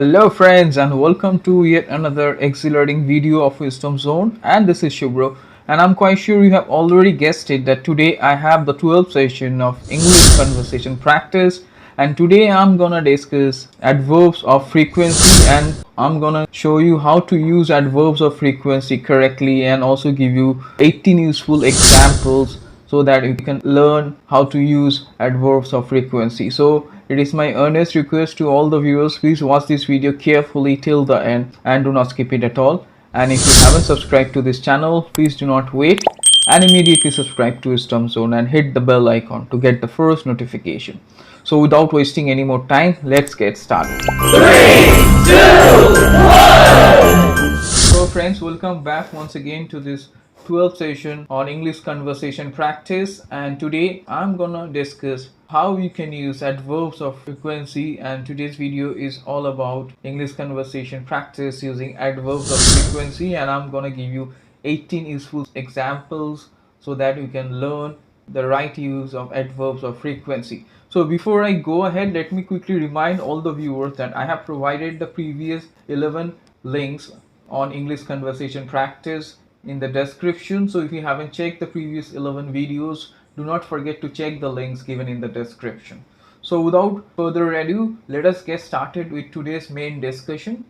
Hello friends and welcome to yet another exhilarating video of Wisdom Zone, and this is Shubro, and I'm quite sure you have already guessed it that today I have the 12th session of English conversation practice, and today I'm gonna discuss adverbs of frequency, and I'm gonna show you how to use adverbs of frequency correctly and also give you 18 useful examples so that you can learn how to use adverbs of frequency. So it is my earnest request to all the viewers, please watch this video carefully till the end and do not skip it at all. And if you haven't subscribed to this channel, please do not wait and immediately subscribe to Wisdom Zone and hit the bell icon to get the first notification. So without wasting any more time, let's get started. 3, 2, 1. So friends, welcome back once again to this 12th session on English conversation practice, and today I'm gonna discuss how you can use adverbs of frequency, and today's video is all about English conversation practice using adverbs of frequency, and I'm gonna give you 18 useful examples so that you can learn the right use of adverbs of frequency. So before I go ahead, let me quickly remind all the viewers that I have provided the previous 11 links on English conversation practice in the description. So if you haven't checked the previous 11 videos, do not forget to check the links given in the description. So without further ado, let us get started with today's main discussion.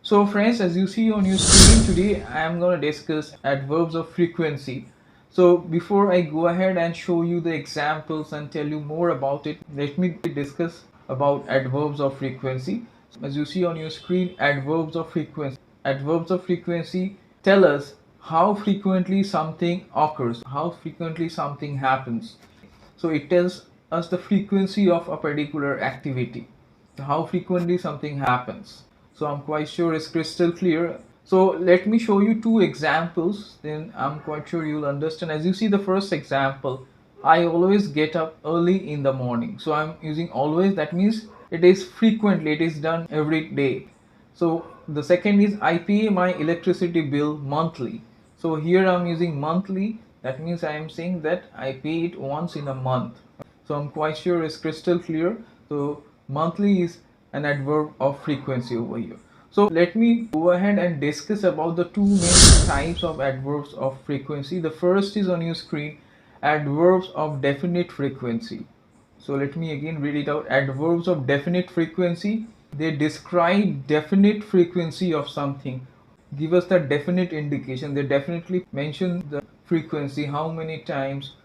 So friends, as you see on your screen, today I am going to discuss adverbs of frequency. So before I go ahead and show you the examples and tell you more about it, let me discuss about adverbs of frequency. As you see on your screen, adverbs of frequency. Adverbs of frequency tell us how frequently something occurs, how frequently something happens. So it tells us the frequency of a particular activity, how frequently something happens. So I'm quite sure it's crystal clear. So let me show you two examples, then I'm quite sure you'll understand. As you see the first example, I always get up early in the morning. So I'm using always, that means it is frequently, it is done every day. So the second is I pay my electricity bill monthly. So here I'm using monthly, that means I am saying that I pay it once in a month. So I'm quite sure it's crystal clear. So monthly is an adverb of frequency over here. So let me go ahead and discuss about the two main types of adverbs of frequency. The first is on your screen, adverbs of definite frequency. So let me again read it out. Adverbs of definite frequency, they describe definite frequency of something, give us the definite indication. They definitely mention the frequency, how many times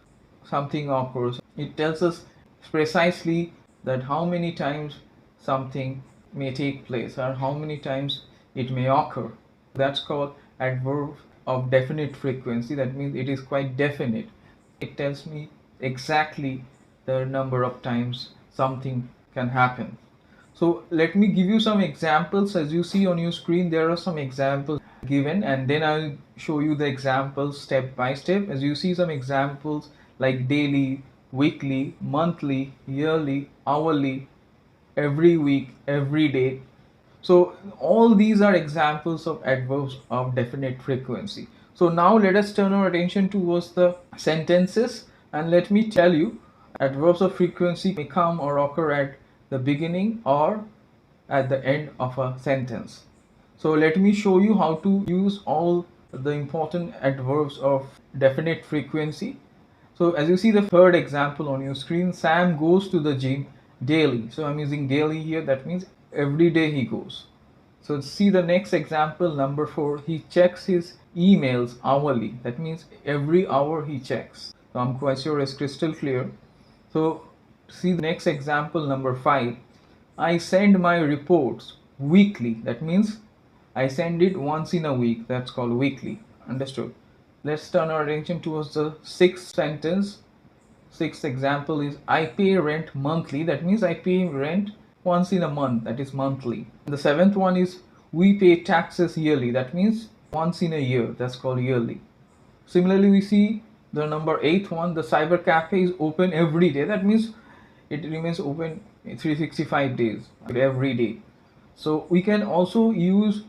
something occurs. It tells us precisely that how many times something may take place or how many times it may occur. That's called adverb of definite frequency. That means it is quite definite. It tells me exactly the number of times something can happen. So let me give you some examples. As you see on your screen, there are some examples given, and then I'll show you the examples step by step. As you see some examples like daily, weekly, monthly, yearly, hourly, every week, every day. So all these are examples of adverbs of definite frequency. So now let us turn our attention towards the sentences, and let me tell you, adverbs of frequency may come or occur at the beginning or at the end of a sentence. So let me show you how to use all the important adverbs of definite frequency. So as you see the third example on your screen, Sam goes to the gym daily. So I'm using daily here, that means every day he goes. So see the next example, number 4, he checks his emails hourly. That means every hour he checks. So I'm quite sure it's crystal clear. So see the next example, number 5, I send my reports weekly. That means I send it once in a week. That's called weekly. Understood? Let's turn our attention towards the sixth sentence. Sixth example is I pay rent monthly. That means I pay rent once in a month. That is monthly. The seventh one is we pay taxes yearly. That means once in a year. That's called yearly. Similarly, we see the number 8th one, the cyber cafe is open every day. That means it remains open 365 days every day. So we can also use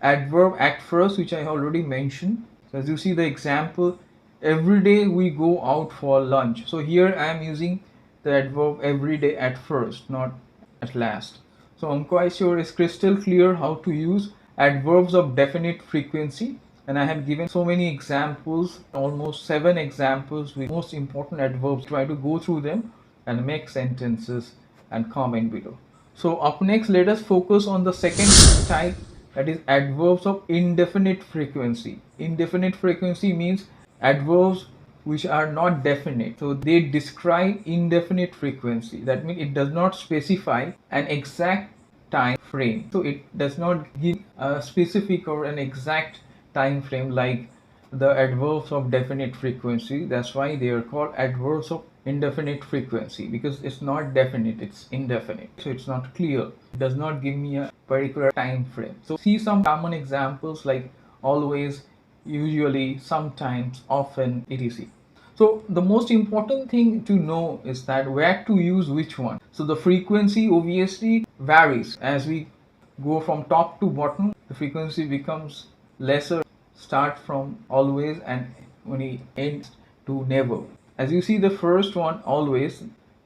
adverb at first, which I already mentioned. So as you see the example, every day we go out for lunch. So here I am using the adverb every day at first, not at last. So I'm quite sure it's crystal clear how to use adverbs of definite frequency, and I have given so many examples, almost 7 examples with most important adverbs. Try to go through them and make sentences and comment below. So up next, let us focus on the second type, that is adverbs of indefinite frequency. Indefinite frequency means adverbs which are not definite, so they describe indefinite frequency. That means it does not specify an exact time frame, so it does not give a specific or an exact time frame like the adverbs of definite frequency. That's why they are called adverbs of indefinite frequency, because it's not definite, it's indefinite, so it's not clear, it does not give me a particular time frame. So see some common examples like always, usually, sometimes, often, etc. So the most important thing to know is that where to use which one. So the frequency obviously varies as we go from top to bottom. The frequency becomes lesser, start from always, and when it ends to never. As you see the first one, always,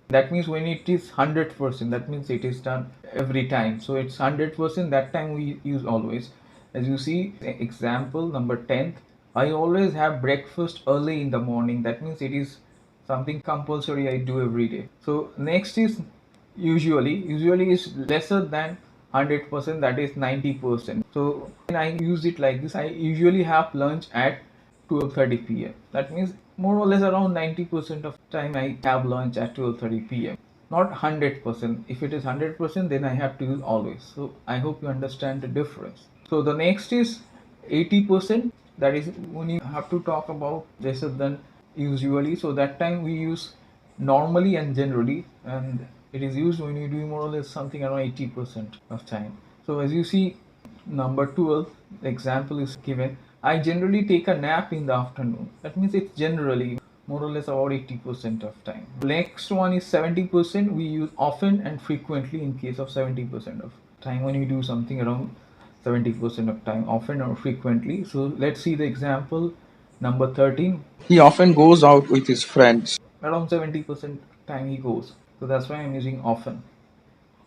that means when it is 100%, that means it is done every time, so it's 100%, that time we use always. As you see example number 10th, I always have breakfast early in the morning. That means it is something compulsory I do every day. So next is usually. Usually is lesser than 100%, that is 90%. So when I use it like this, I usually have lunch at 12:30 p.m. That means more or less around 90% of time I have lunch at 12:30 p.m. Not 100%. If it is 100%, then I have to use always. So I hope you understand the difference. So the next is 80%. That is when you have to talk about lesser than usually. So that time we use normally and generally, and it is used when you do more or less something around 80% of time. So as you see number 12, the example is given, I generally take a nap in the afternoon. That means it's generally more or less about 80% of time. Next one is 70%. We use often and frequently in case of 70% of time when you do something around 70% of time, often or frequently. So let's see the example number 13. He often goes out with his friends. Around 70% time he goes. So that's why I'm using often.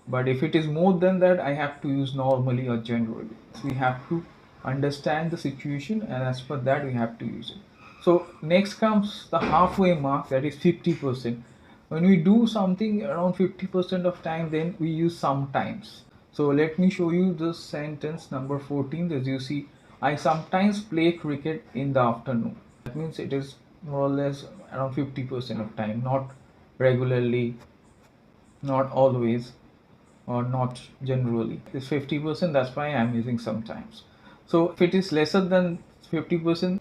But if it is more than that, I have to use normally or generally. So we have to understand the situation, and as per that we have to use it. So next comes the halfway mark, that is 50%. When we do something around 50% of time, then we use sometimes. So let me show you the sentence number 14. As you see, I sometimes play cricket in the afternoon. That means it is more or less around 50% of time, not regularly, not always, or not generally. It's 50%, that's why I'm using sometimes. So if it is lesser than 50%,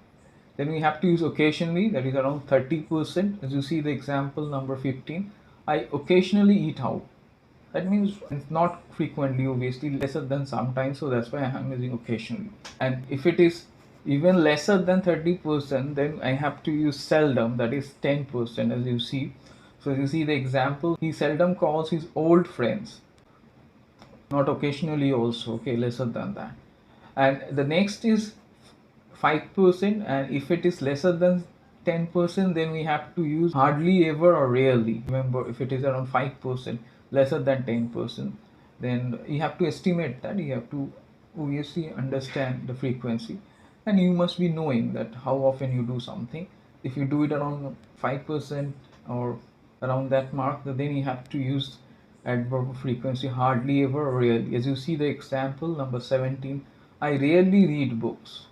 then we have to use occasionally, that is around 30%. As you see the example number 15, I occasionally eat out. That means it's not frequently, obviously lesser than sometimes, so that's why I'm using occasionally. And if it is even lesser than 30%, then I have to use seldom, that is 10%. As you see, so as you see the example, he seldom calls his old friends, not occasionally also, okay, lesser than that. And the next is 5%, and if it is lesser than 10%, then we have to use hardly ever or rarely. Remember, if it is around 5%, lesser than 10%, then you have to estimate that, you have to obviously understand the frequency, and you must be knowing that how often you do something. If you do it around 5% or around that mark, then you have to use adverb of frequency, hardly ever or rarely. As you see the example number 17, I rarely read books.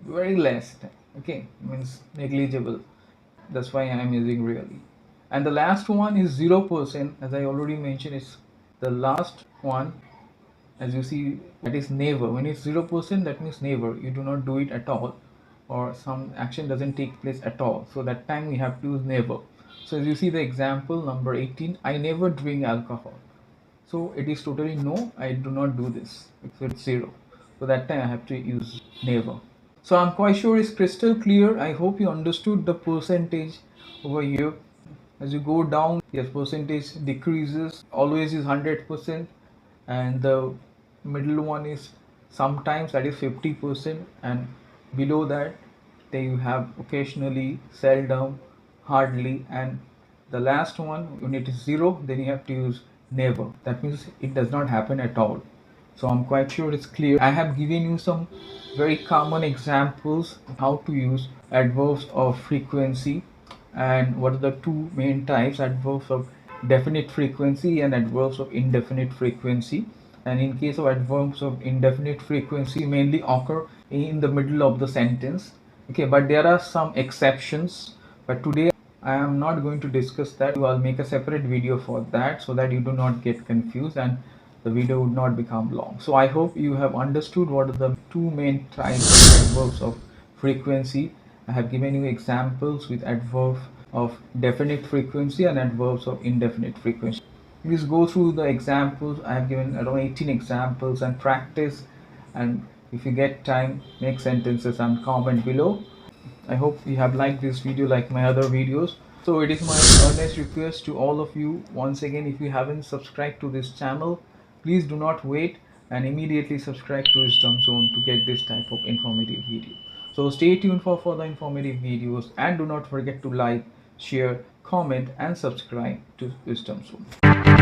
Very less, okay, means negligible. That's why I am using really. And the last one is 0%. As I already mentioned, it's the last one. As you see, that is never. When it's 0%, that means never, you do not do it at all, or some action doesn't take place at all, so that time we have to use never. So as you see the example number 18, I never drink alcohol. So it is totally no, I do not do this. So it's 0, so that time I have to use never. So I'm quite sure it's crystal clear. I hope you understood the percentage over here. As you go down, yes, percentage decreases, always is 100%, and the middle one is sometimes, that is 50%, and below that then you have occasionally, seldom, hardly, and the last one, when it is 0, then you have to use never. That means it does not happen at all. So I'm quite sure it's clear. I have given you some very common examples how to use adverbs of frequency and what are the two main types, adverbs of definite frequency and adverbs of indefinite frequency. And in case of adverbs of indefinite frequency mainly occur in the middle of the sentence. Okay, but there are some exceptions, but today I am not going to discuss that. I'll make a separate video for that so that you do not get confused and the video would not become long. So I hope you have understood what are the two main types of adverbs of frequency. I have given you examples with adverbs of definite frequency and adverbs of indefinite frequency. Please go through the examples. I have given around 18 examples and practice, and if you get time, make sentences and comment below. I hope you have liked this video like my other videos. So it is my earnest request to all of you once again, if you haven't subscribed to this channel, please do not wait and immediately subscribe to Wisdom Zone to get this type of informative video. So stay tuned for further informative videos and do not forget to like, share, comment and subscribe to Wisdom Zone.